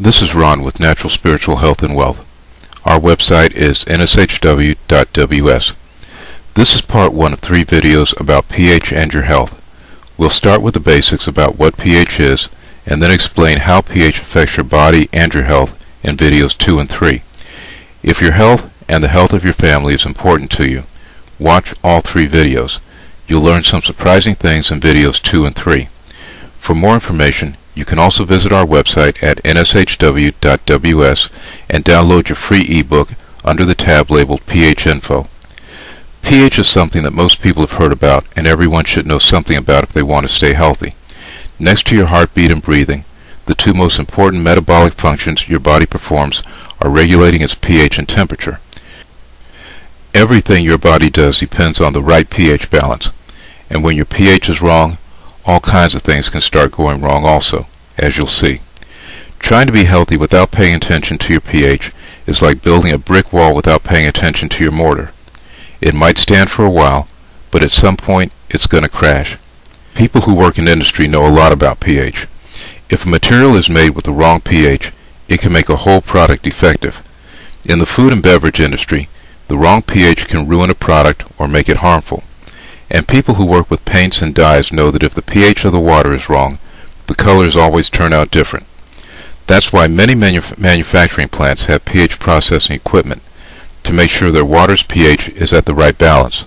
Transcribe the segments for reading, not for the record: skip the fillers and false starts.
This is Ron with Natural Spiritual Health and Wealth. Our website is nshw.ws. This is part 1 of 3 videos about pH and your health. We'll start with the basics about what pH is, and then explain how pH affects your body and your health in videos 2 and 3. If your health and the health of your family is important to you, watch all 3 videos. You'll learn some surprising things in videos 2 and 3. For more information, you can also visit our website at nshw.ws and download your free ebook under the tab labeled pH Info. pH is something that most people have heard about, and everyone should know something about if they want to stay healthy. Next to your heartbeat and breathing, the 2 most important metabolic functions your body performs are regulating its pH and temperature. Everything your body does depends on the right pH balance, and when your pH is wrong, all kinds of things can start going wrong also, as you'll see. Trying to be healthy without paying attention to your pH is like building a brick wall without paying attention to your mortar. It might stand for a while, but at some point it's going to crash. People who work in industry know a lot about pH. If a material is made with the wrong pH, it can make a whole product defective. In the food and beverage industry, the wrong pH can ruin a product or make it harmful. And people who work with paints and dyes know that if the pH of the water is wrong, the colors always turn out different. That's why many manufacturing plants have pH processing equipment to make sure their water's pH is at the right balance.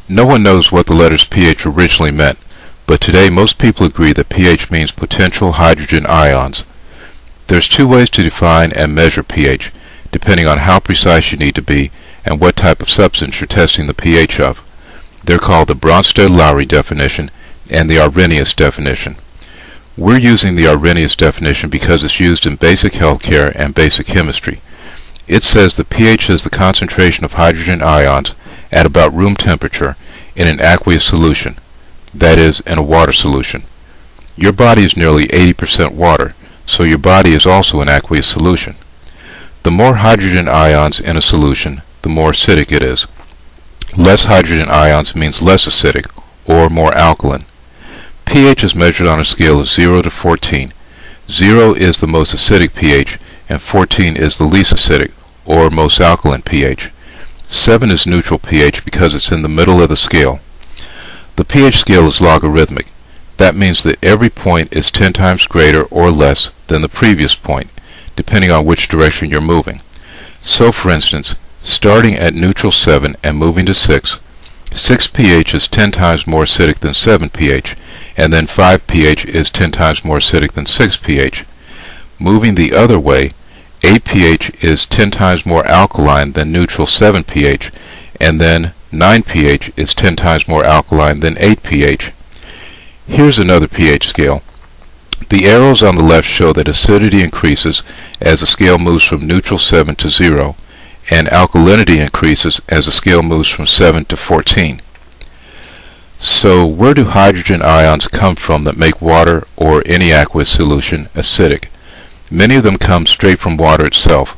No one knows what the letters pH originally meant, but today most people agree that pH means potential hydrogen ions. There's 2 ways to define and measure pH, depending on how precise you need to be and what type of substance you're testing the pH of. They're called the Bronsted-Lowry definition and the Arrhenius definition. We're using the Arrhenius definition because it's used in basic healthcare and basic chemistry. It says the pH is the concentration of hydrogen ions at about room temperature in an aqueous solution, that is, in a water solution. Your body is nearly 80% water, so your body is also an aqueous solution. The more hydrogen ions in a solution, the more acidic it is. Less hydrogen ions means less acidic, or more alkaline. pH is measured on a scale of 0 to 14. 0 is the most acidic pH, and 14 is the least acidic, or most alkaline pH. 7 is neutral pH because it's in the middle of the scale. The pH scale is logarithmic. That means that every point is 10 times greater or less than the previous point, depending on which direction you're moving. So, for instance, starting at neutral 7 and moving to 6, 6 pH is 10 times more acidic than 7 pH, and then 5 pH is 10 times more acidic than 6 pH. Moving the other way, 8 pH is 10 times more alkaline than neutral 7 pH, and then 9 pH is 10 times more alkaline than 8 pH. Here's another pH scale. The arrows on the left show that acidity increases as the scale moves from neutral 7 to 0, and alkalinity increases as the scale moves from 7 to 14. So where do hydrogen ions come from that make water or any aqueous solution acidic? Many of them come straight from water itself.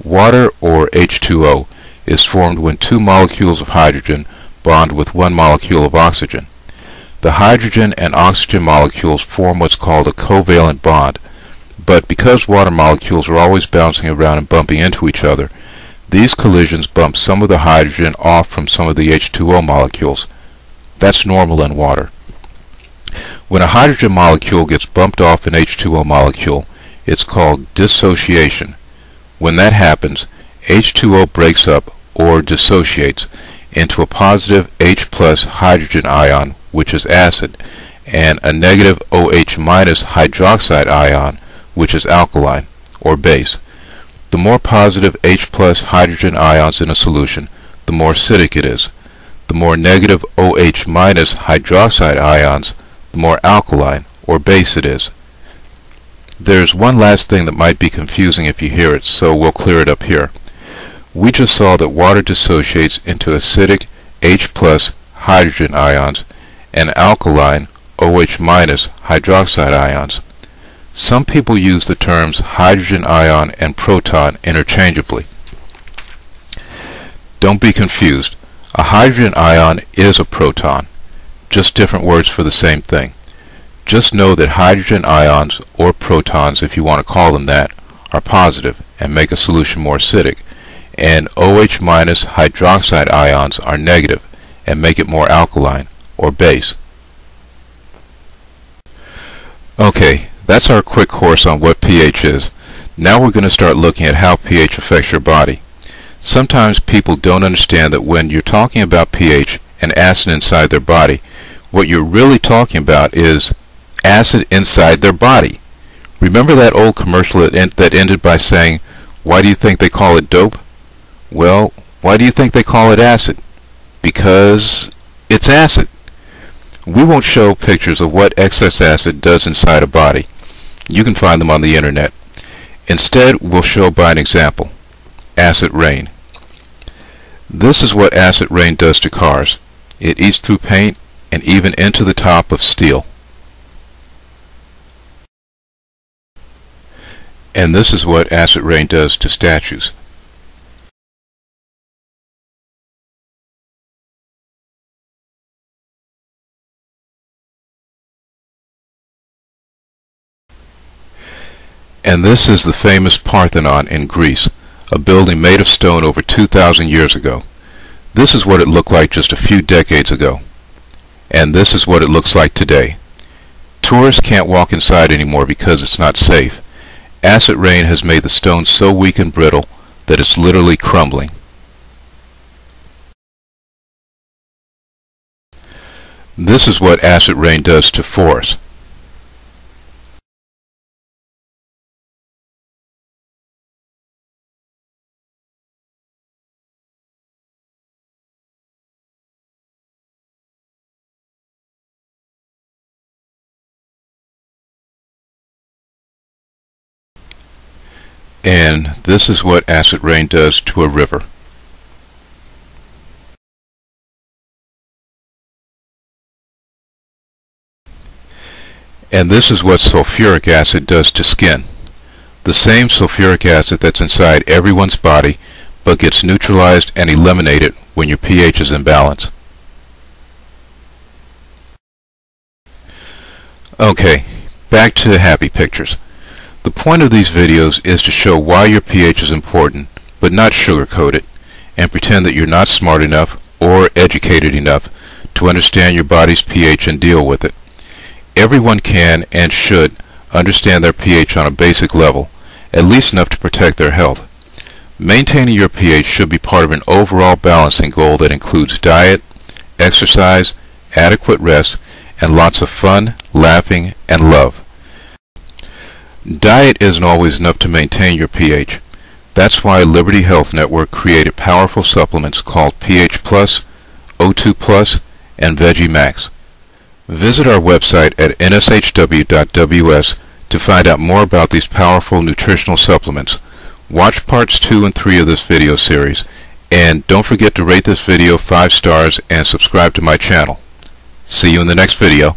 Water, or H2O, is formed when 2 molecules of hydrogen bond with 1 molecule of oxygen. The hydrogen and oxygen molecules form what's called a covalent bond, but because water molecules are always bouncing around and bumping into each other, these collisions bump some of the hydrogen off from some of the H2O molecules. That's normal in water. When a hydrogen molecule gets bumped off an H2O molecule, it's called dissociation. When that happens, H2O breaks up, or dissociates, into a positive H plus hydrogen ion, which is acid, and a negative OH minus hydroxide ion, which is alkaline, or base. The more positive H plus hydrogen ions in a solution, the more acidic it is. The more negative OH minus hydroxide ions, the more alkaline, or base it is. There's one last thing that might be confusing if you hear it, so we'll clear it up here. We just saw that water dissociates into acidic H plus hydrogen ions and alkaline OH minus hydroxide ions. Some people use the terms hydrogen ion and proton interchangeably. Don't be confused. A hydrogen ion is a proton, just different words for the same thing. Just know that hydrogen ions, or protons if you want to call them that, are positive and make a solution more acidic, and OH- hydroxide ions are negative and make it more alkaline, or base. Okay, that's our quick course on what pH is. Now we're going to start looking at how pH affects your body. Sometimes people don't understand that when you're talking about pH and acid inside their body, what you're really talking about is acid inside their body. Remember that old commercial that ended by saying, "Why do you think they call it dope?" Well, why do you think they call it acid? Because it's acid. We won't show pictures of what excess acid does inside a body. You can find them on the internet. Instead, we'll show by an example. Acid rain. This is what acid rain does to cars. It eats through paint and even into the top of steel. And this is what acid rain does to statues. And this is the famous Parthenon in Greece, a building made of stone over 2,000 years ago. This is what it looked like just a few decades ago. And this is what it looks like today. Tourists can't walk inside anymore because it's not safe. Acid rain has made the stone so weak and brittle that it's literally crumbling. This is what acid rain does to forests. And this is what acid rain does to a river. And this is what sulfuric acid does to skin. The same sulfuric acid that's inside everyone's body, but gets neutralized and eliminated when your pH is in balance. Okay, back to the happy pictures. The point of these videos is to show why your pH is important, but not sugarcoat it, and pretend that you're not smart enough or educated enough to understand your body's pH and deal with it. Everyone can and should understand their pH on a basic level, at least enough to protect their health. Maintaining your pH should be part of an overall balancing goal that includes diet, exercise, adequate rest, and lots of fun, laughing, and love. Diet isn't always enough to maintain your pH. That's why Liberty Health Network created powerful supplements called pH+, O2+, and Veggie Max. Visit our website at nshw.ws to find out more about these powerful nutritional supplements. Watch parts 2 and 3 of this video series, and don't forget to rate this video 5 stars and subscribe to my channel. See you in the next video.